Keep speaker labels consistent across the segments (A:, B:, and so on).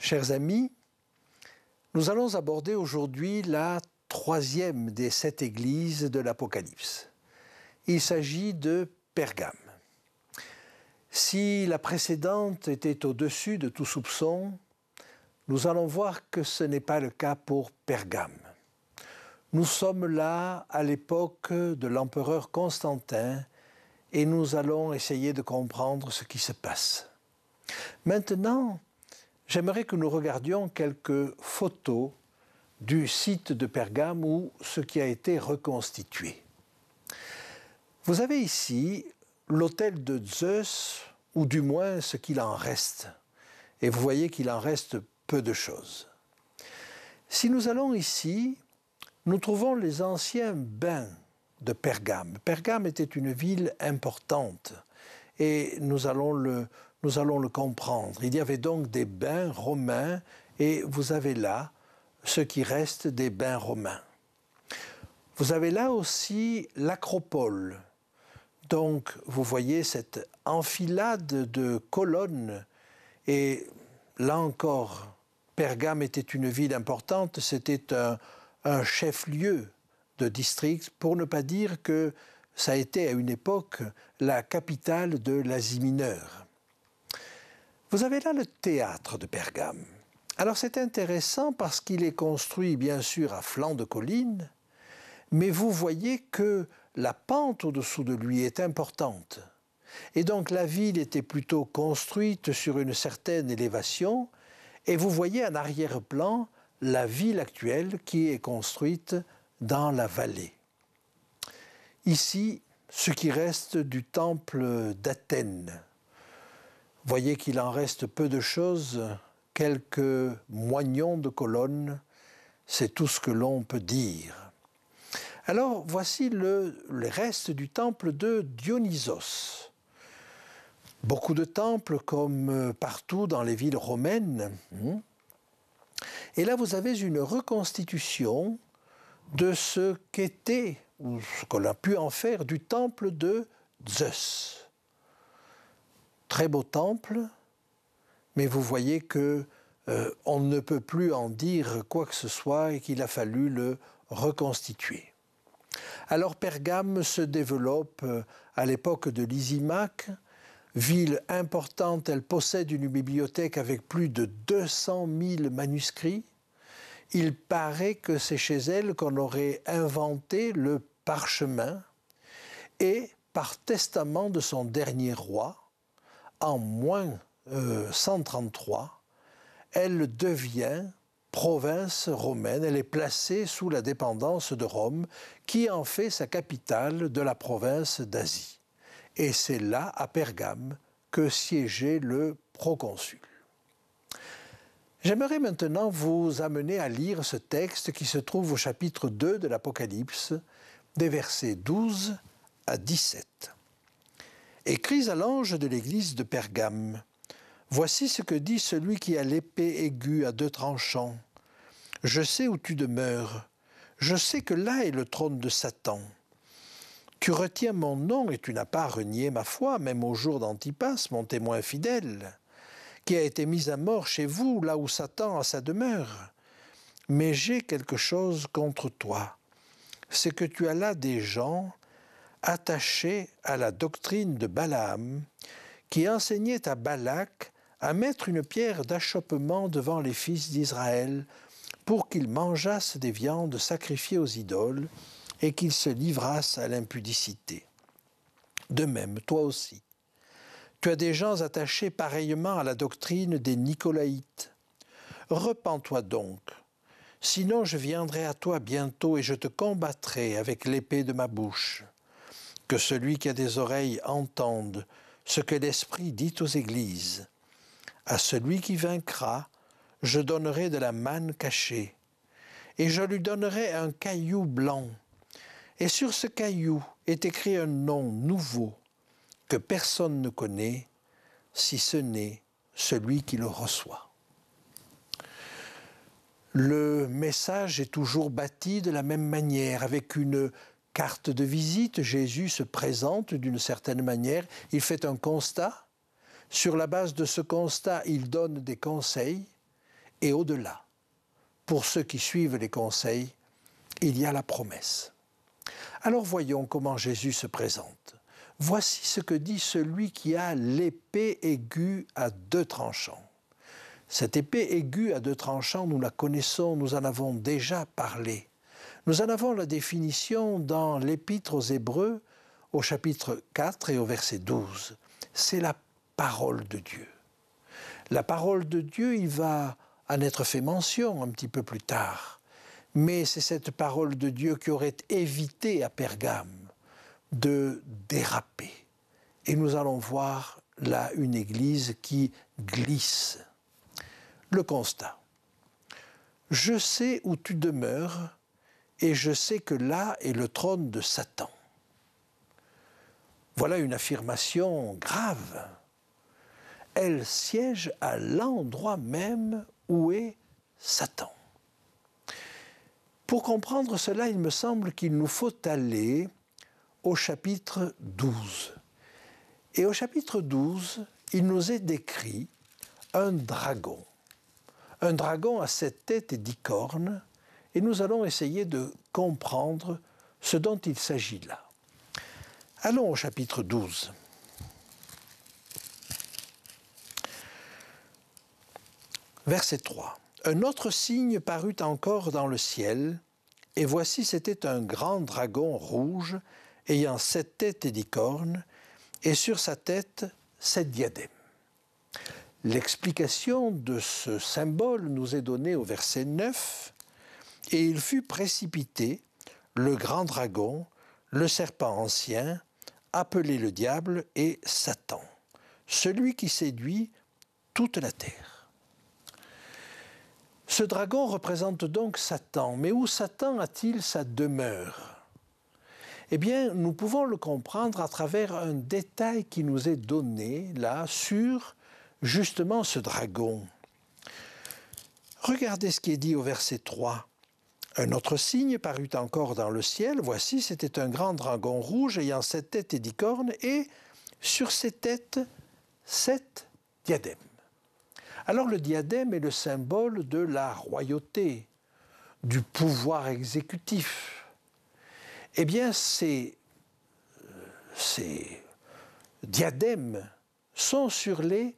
A: Chers amis, nous allons aborder aujourd'hui la troisième des 7 églises de l'Apocalypse. Il s'agit de Pergame. Si la précédente était au-dessus de tout soupçon, nous allons voir que ce n'est pas le cas pour Pergame. Nous sommes là à l'époque de l'empereur Constantin et nous allons essayer de comprendre ce qui se passe. Maintenant, j'aimerais que nous regardions quelques photos du site de Pergame ou ce qui a été reconstitué. Vous avez ici l'autel de Zeus, ou du moins ce qu'il en reste. Et vous voyez qu'il en reste peu de choses. Si nous allons ici, nous trouvons les anciens bains de Pergame. Pergame était une ville importante et nous allons le comprendre. Il y avait donc des bains romains et vous avez là ce qui reste des bains romains. Vous avez là aussi l'acropole. Donc vous voyez cette enfilade de colonnes et là encore, Pergame était une ville importante, c'était un chef-lieu de district, pour ne pas dire que ça a été à une époque la capitale de l'Asie mineure. Vous avez là le théâtre de Pergame. Alors c'est intéressant parce qu'il est construit bien sûr à flanc de colline, mais vous voyez que la pente au-dessous de lui est importante. Et donc la ville était plutôt construite sur une certaine élévation, et vous voyez en arrière-plan la ville actuelle qui est construite dans la vallée. Ici, ce qui reste du temple d'Athènes. Vous voyez qu'il en reste peu de choses, quelques moignons de colonnes, c'est tout ce que l'on peut dire. Alors, voici le reste du temple de Dionysos. Beaucoup de temples, comme partout dans les villes romaines. Et là, vous avez une reconstitution de ce qu'était, ou ce qu'on a pu en faire, du temple de Zeus. Très beau temple, mais vous voyez que on ne peut plus en dire quoi que ce soit et qu'il a fallu le reconstituer. Alors Pergame se développe à l'époque de Lysimaque, ville importante, elle possède une bibliothèque avec plus de 200 000 manuscrits. Il paraît que c'est chez elle qu'on aurait inventé le parchemin et par testament de son dernier roi, en moins 133, elle devient province romaine, elle est placée sous la dépendance de Rome, qui en fait sa capitale de la province d'Asie. Et c'est là, à Pergame, que siégeait le proconsul. J'aimerais maintenant vous amener à lire ce texte qui se trouve au chapitre 2 de l'Apocalypse, des versets 12 à 17. « Écris à l'ange de l'église de Pergame. Voici ce que dit celui qui a l'épée aiguë à 2 tranchants. Je sais où tu demeures. Je sais que là est le trône de Satan. Tu retiens mon nom et tu n'as pas renié ma foi, même au jour d'Antipas, mon témoin fidèle, qui a été mis à mort chez vous, là où Satan a sa demeure. Mais j'ai quelque chose contre toi. C'est que tu as là des gens attachés à la doctrine de Balaam, qui enseignait à Balak à mettre une pierre d'achoppement devant les fils d'Israël pour qu'ils mangeassent des viandes sacrifiées aux idoles et qu'ils se livrassent à l'impudicité. De même, toi aussi, tu as des gens attachés pareillement à la doctrine des Nicolaïtes. Repens-toi donc, sinon je viendrai à toi bientôt et je te combattrai avec l'épée de ma bouche. Que celui qui a des oreilles entende ce que l'Esprit dit aux églises. À celui qui vaincra, je donnerai de la manne cachée, et je lui donnerai un caillou blanc. Et sur ce caillou est écrit un nom nouveau que personne ne connaît, si ce n'est celui qui le reçoit. » Le message est toujours bâti de la même manière, avec une carte de visite. Jésus se présente d'une certaine manière, il fait un constat. Sur la base de ce constat, il donne des conseils Et au-delà, pour ceux qui suivent les conseils, il y a la promesse. Alors voyons comment Jésus se présente. Voici ce que dit celui qui a l'épée aiguë à deux tranchants. Cette épée aiguë à deux tranchants, nous la connaissons, nous en avons déjà parlé. Nous en avons la définition dans l'Épître aux Hébreux, au chapitre 4 et au verset 12. C'est la parole de Dieu. La parole de Dieu, il va en être fait mention un petit peu plus tard. Mais c'est cette parole de Dieu qui aurait évité à Pergame de déraper. Et nous allons voir là une église qui glisse. Le constat. Je sais où tu demeures et je sais que là est le trône de Satan. Voilà une affirmation grave. Elle siège à l'endroit même où est Satan. Pour comprendre cela, il me semble qu'il nous faut aller au chapitre 12. Et au chapitre 12, il nous est décrit un dragon. Un dragon à 7 têtes et 10 cornes, et nous allons essayer de comprendre ce dont il s'agit là. Allons au chapitre 12. Verset 3. Un autre signe parut encore dans le ciel, et voici c'était un grand dragon rouge, ayant 7 têtes et 10 cornes, et sur sa tête 7 diadèmes. L'explication de ce symbole nous est donnée au verset 9. « Et il fut précipité, le grand dragon, le serpent ancien, appelé le diable et Satan, celui qui séduit toute la terre. » Ce dragon représente donc Satan. Mais où Satan a-t-il sa demeure? Eh bien, nous pouvons le comprendre à travers un détail qui nous est donné là sur justement ce dragon. Regardez ce qui est dit au verset 3. Un autre signe parut encore dans le ciel. Voici, c'était un grand dragon rouge ayant 7 têtes et 10 cornes, et sur ses têtes, 7 diadèmes. Alors le diadème est le symbole de la royauté, du pouvoir exécutif. Eh bien, ces diadèmes sont sur les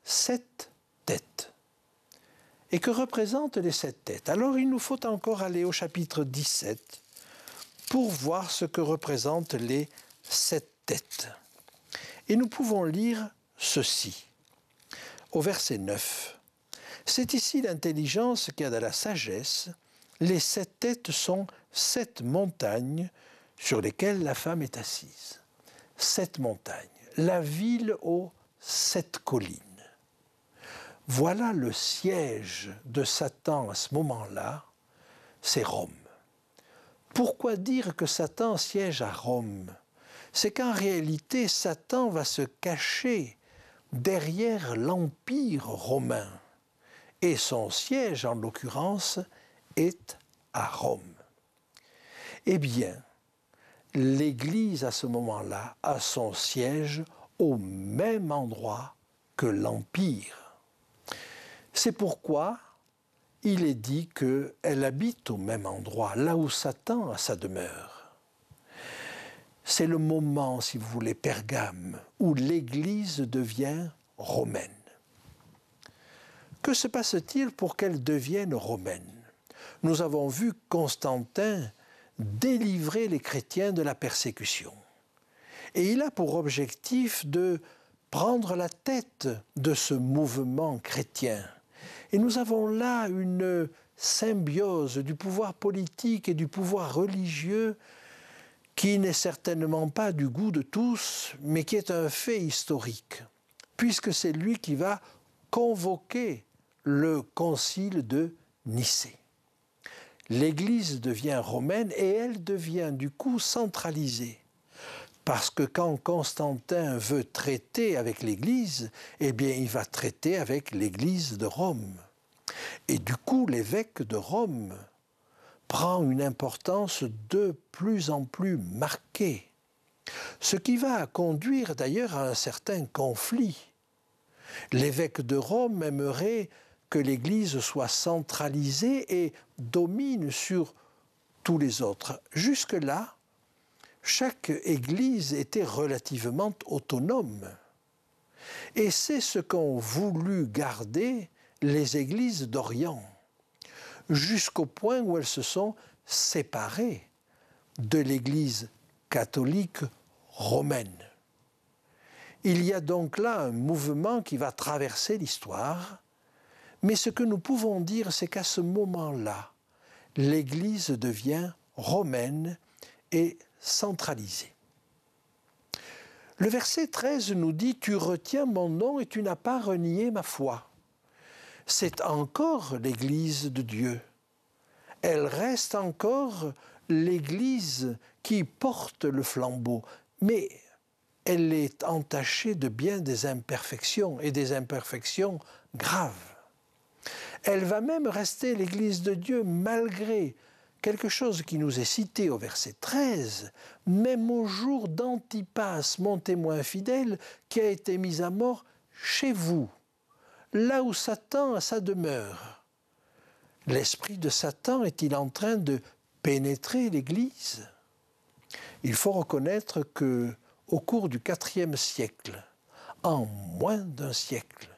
A: 7 têtes. Et que représentent les 7 têtes? Alors il nous faut encore aller au chapitre 17 pour voir ce que représentent les 7 têtes. Et nous pouvons lire ceci, au verset 9. C'est ici l'intelligence qui a de la sagesse. Les 7 têtes sont 7 montagnes sur lesquelles la femme est assise. 7 montagnes. La ville aux 7 collines. Voilà le siège de Satan à ce moment-là, c'est Rome. Pourquoi dire que Satan siège à Rome? C'est qu'en réalité, Satan va se cacher derrière l'Empire romain. Et son siège, en l'occurrence, est à Rome. Eh bien, l'Église, à ce moment-là, a son siège au même endroit que l'Empire. C'est pourquoi il est dit qu'elle habite au même endroit, là où Satan a sa demeure. C'est le moment, si vous voulez, Pergame, où l'Église devient romaine. Que se passe-t-il pour qu'elle devienne romaine? Nous avons vu Constantin délivrer les chrétiens de la persécution. Et il a pour objectif de prendre la tête de ce mouvement chrétien. Et nous avons là une symbiose du pouvoir politique et du pouvoir religieux qui n'est certainement pas du goût de tous, mais qui est un fait historique, puisque c'est lui qui va convoquer le concile de Nicée. L'Église devient romaine et elle devient du coup centralisée. Parce que quand Constantin veut traiter avec l'Église, eh bien il va traiter avec l'Église de Rome. Et du coup, l'évêque de Rome prend une importance de plus en plus marquée. Ce qui va conduire d'ailleurs à un certain conflit. L'évêque de Rome aimerait que l'Église soit centralisée et domine sur tous les autres. Jusque-là, chaque Église était relativement autonome. Et c'est ce qu'ont voulu garder les Églises d'Orient, jusqu'au point où elles se sont séparées de l'Église catholique romaine. Il y a donc là un mouvement qui va traverser l'histoire, mais ce que nous pouvons dire, c'est qu'à ce moment-là, l'Église devient romaine et centralisée. Le verset 13 nous dit « Tu retiens mon nom et tu n'as pas renié ma foi ». C'est encore l'Église de Dieu. Elle reste encore l'Église qui porte le flambeau, mais elle est entachée de bien des imperfections, et des imperfections graves. Elle va même rester l'Église de Dieu malgré quelque chose qui nous est cité au verset 13, même au jour d'Antipas, mon témoin fidèle, qui a été mis à mort chez vous, là où Satan a sa demeure. L'esprit de Satan est-il en train de pénétrer l'Église? Il faut reconnaître que, au cours du IVe siècle, en moins d'un siècle,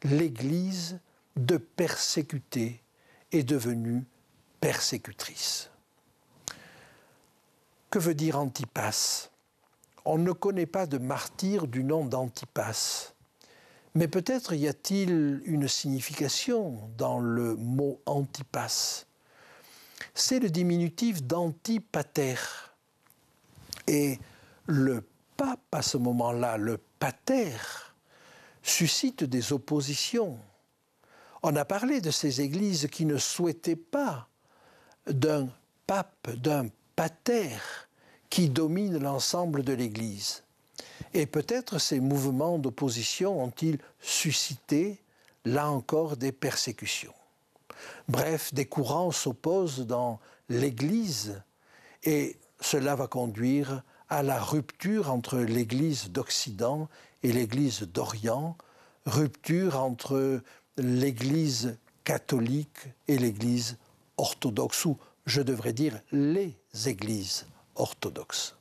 A: l'Église de persécuter est devenue persécutrice. Que veut dire Antipas? On ne connaît pas de martyr du nom d'Antipas, mais peut-être y a-t-il une signification dans le mot Antipas. C'est le diminutif d'antipater. Et le pape, à ce moment-là, le pater, suscite des oppositions. On a parlé de ces églises qui ne souhaitaient pas d'un pape, d'un pater qui domine l'ensemble de l'Église. Et peut-être ces mouvements d'opposition ont-ils suscité, là encore, des persécutions. Bref, des courants s'opposent dans l'Église et cela va conduire à la rupture entre l'Église d'Occident et l'Église d'Orient, rupture entre l'Église catholique et l'Église orthodoxe, ou je devrais dire les églises orthodoxes.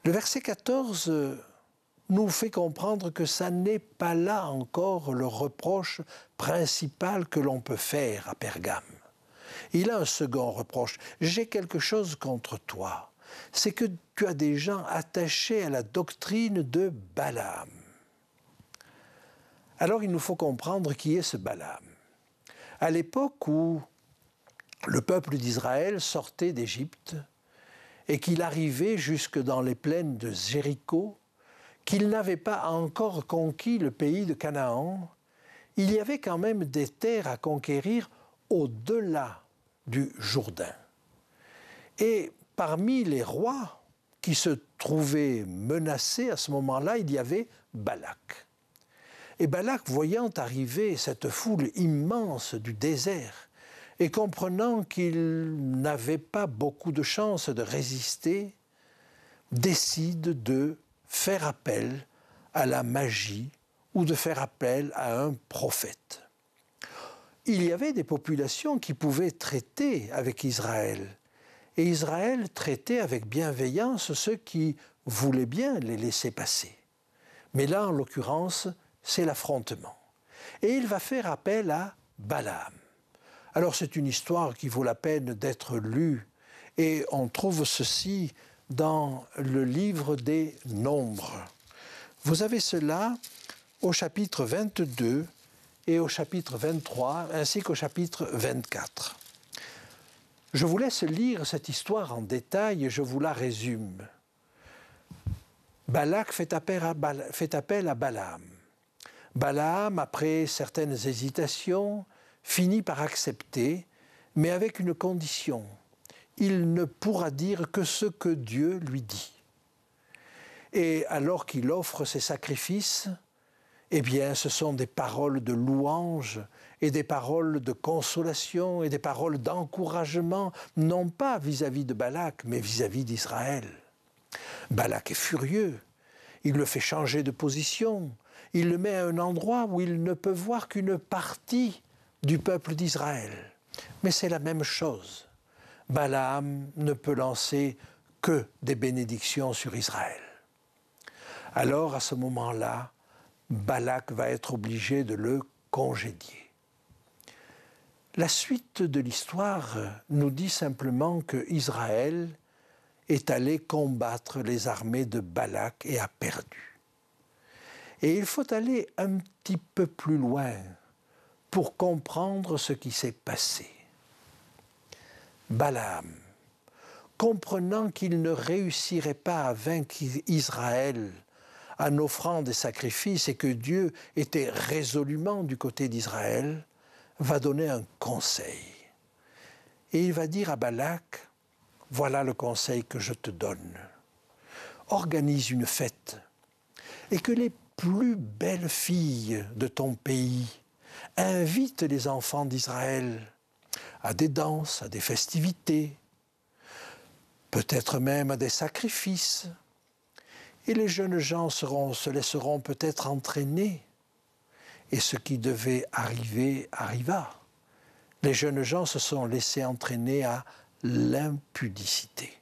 A: Le verset 14 nous fait comprendre que ça n'est pas là encore le reproche principal que l'on peut faire à Pergame. Il a un second reproche. J'ai quelque chose contre toi. C'est que tu as des gens attachés à la doctrine de Balaam. Alors il nous faut comprendre qui est ce Balaam. À l'époque où le peuple d'Israël sortait d'Égypte et qu'il arrivait jusque dans les plaines de Jéricho, qu'il n'avait pas encore conquis le pays de Canaan, il y avait quand même des terres à conquérir au-delà du Jourdain. Et parmi les rois qui se trouvaient menacés à ce moment-là, il y avait Balak. Et Balak, voyant arriver cette foule immense du désert, et comprenant qu'il n'avait pas beaucoup de chances de résister, décide de faire appel à la magie ou de faire appel à un prophète. Il y avait des populations qui pouvaient traiter avec Israël, et Israël traitait avec bienveillance ceux qui voulaient bien les laisser passer. Mais là, en l'occurrence, c'est l'affrontement. Et il va faire appel à Balaam. Alors c'est une histoire qui vaut la peine d'être lue, et on trouve ceci dans le livre des Nombres. Vous avez cela au chapitre 22 et au chapitre 23, ainsi qu'au chapitre 24. Je vous laisse lire cette histoire en détail et je vous la résume. Balak fait appel à Balaam. Balaam, après certaines hésitations, finit par accepter, mais avec une condition. Il ne pourra dire que ce que Dieu lui dit. Et alors qu'il offre ses sacrifices, eh bien, ce sont des paroles de louange et des paroles de consolation et des paroles d'encouragement, non pas vis-à-vis de Balak, mais vis-à-vis d'Israël. Balak est furieux, il le fait changer de position, il le met à un endroit où il ne peut voir qu'une partie du peuple d'Israël. Mais c'est la même chose. Balaam ne peut lancer que des bénédictions sur Israël. Alors, à ce moment-là, Balak va être obligé de le congédier. La suite de l'histoire nous dit simplement que Israël est allé combattre les armées de Balak et a perdu. Et il faut aller un petit peu plus loin pour comprendre ce qui s'est passé. Balaam, comprenant qu'il ne réussirait pas à vaincre Israël en offrant des sacrifices et que Dieu était résolument du côté d'Israël, va donner un conseil. Et il va dire à Balak, voilà le conseil que je te donne. Organise une fête et que les plus belles filles de ton pays invitent les enfants d'Israël à des danses, à des festivités, peut-être même à des sacrifices. Et les jeunes gens se laisseront peut-être entraîner. Et ce qui devait arriver, arriva. Les jeunes gens se sont laissés entraîner à l'impudicité.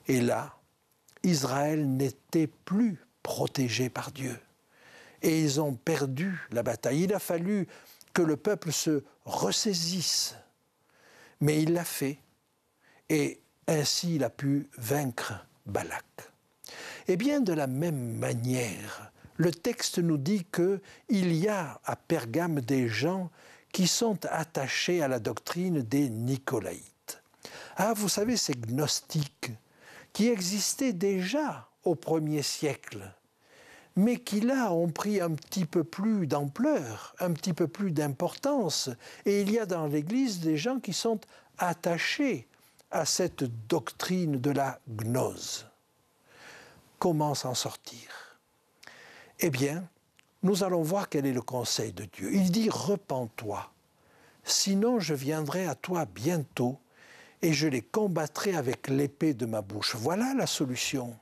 A: Et là, Israël n'était plus protégé par Dieu. Et ils ont perdu la bataille. Il a fallu que le peuple se ressaisisse. Mais il l'a fait. Et ainsi, il a pu vaincre Balak. Et bien de la même manière, le texte nous dit qu'il y a à Pergame des gens qui sont attachés à la doctrine des Nicolaïtes. Ah, vous savez, ces gnostiques qui existaient déjà au 1er siècle, mais qui là ont pris un petit peu plus d'ampleur, un petit peu plus d'importance. Et il y a dans l'Église des gens qui sont attachés à cette doctrine de la gnose. Comment s'en sortir ? Eh bien, nous allons voir quel est le conseil de Dieu. Il dit « Repens-toi, sinon je viendrai à toi bientôt et je les combattrai avec l'épée de ma bouche. » Voilà la solution.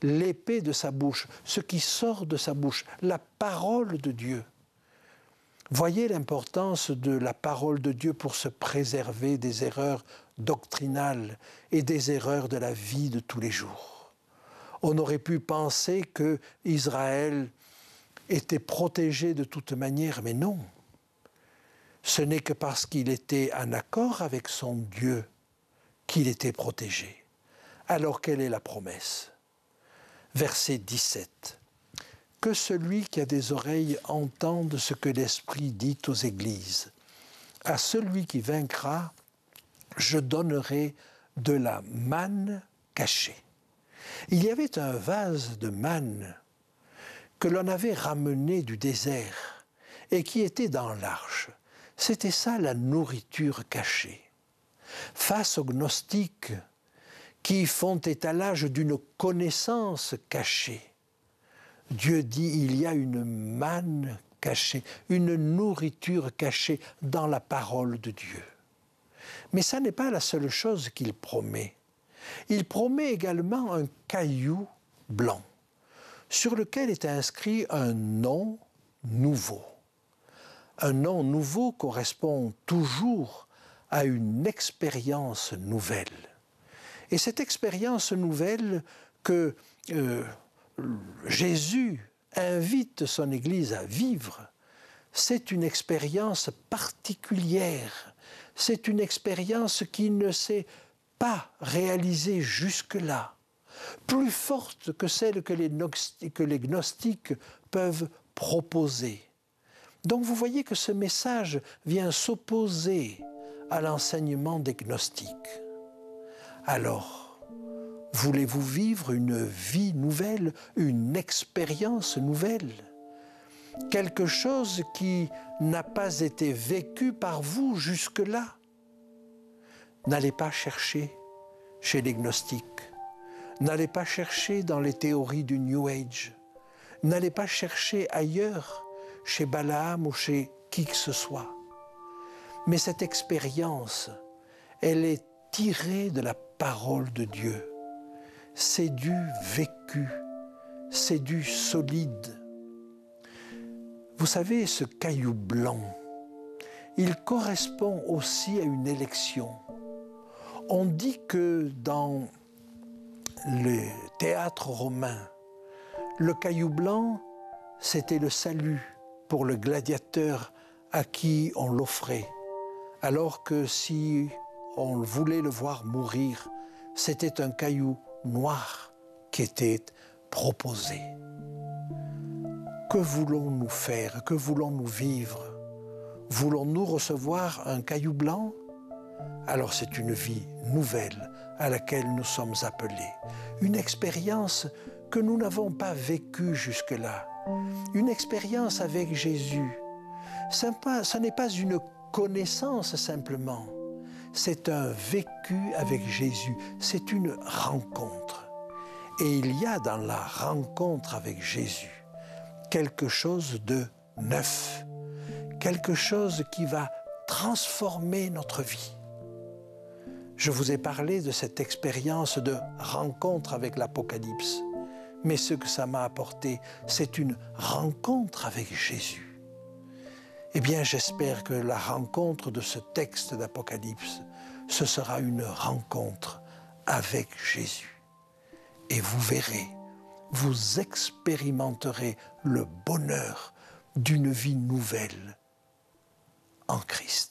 A: L'épée de sa bouche, ce qui sort de sa bouche, la parole de Dieu. Voyez l'importance de la parole de Dieu pour se préserver des erreurs doctrinales et des erreurs de la vie de tous les jours. On aurait pu penser que Israël était protégé de toute manière, mais non. Ce n'est que parce qu'il était en accord avec son Dieu qu'il était protégé. Alors quelle est la promesse ? Verset 17. Que celui qui a des oreilles entende ce que l'Esprit dit aux églises. À celui qui vaincra, je donnerai de la manne cachée. Il y avait un vase de manne que l'on avait ramené du désert et qui était dans l'arche. C'était ça la nourriture cachée. Face aux gnostiques qui font étalage d'une connaissance cachée, Dieu dit il y a une manne cachée, une nourriture cachée dans la parole de Dieu. Mais ça n'est pas la seule chose qu'il promet. Il promet également un caillou blanc sur lequel est inscrit un nom nouveau. Un nom nouveau correspond toujours à une expérience nouvelle. Et cette expérience nouvelle que Jésus invite son Église à vivre, c'est une expérience particulière. C'est une expérience qui ne s'est pas réalisée jusque-là, plus forte que celle que les gnostiques peuvent proposer. Donc vous voyez que ce message vient s'opposer à l'enseignement des gnostiques. Alors, voulez-vous vivre une vie nouvelle, une expérience nouvelle ? Quelque chose qui n'a pas été vécu par vous jusque-là? N'allez pas chercher chez les gnostiques. N'allez pas chercher dans les théories du New Age. N'allez pas chercher ailleurs, chez Balaam ou chez qui que ce soit. Mais cette expérience, elle est tirée de la parole de Dieu. C'est du vécu, c'est du solide. Vous savez, ce caillou blanc, il correspond aussi à une élection. On dit que dans le théâtre romain, le caillou blanc, c'était le salut pour le gladiateur à qui on l'offrait, alors que si on voulait le voir mourir, c'était un caillou noir qui était proposé. Que voulons-nous faire? Que voulons-nous vivre? Voulons-nous recevoir un caillou blanc? Alors c'est une vie nouvelle à laquelle nous sommes appelés. Une expérience que nous n'avons pas vécue jusque-là. Une expérience avec Jésus. Ce n'est pas une connaissance simplement. C'est un vécu avec Jésus. C'est une rencontre. Et il y a dans la rencontre avec Jésus quelque chose de neuf, quelque chose qui va transformer notre vie. Je vous ai parlé de cette expérience de rencontre avec l'Apocalypse, mais ce que ça m'a apporté, c'est une rencontre avec Jésus. Eh bien, j'espère que la rencontre de ce texte d'Apocalypse, ce sera une rencontre avec Jésus. Et vous verrez, vous expérimenterez le bonheur d'une vie nouvelle en Christ.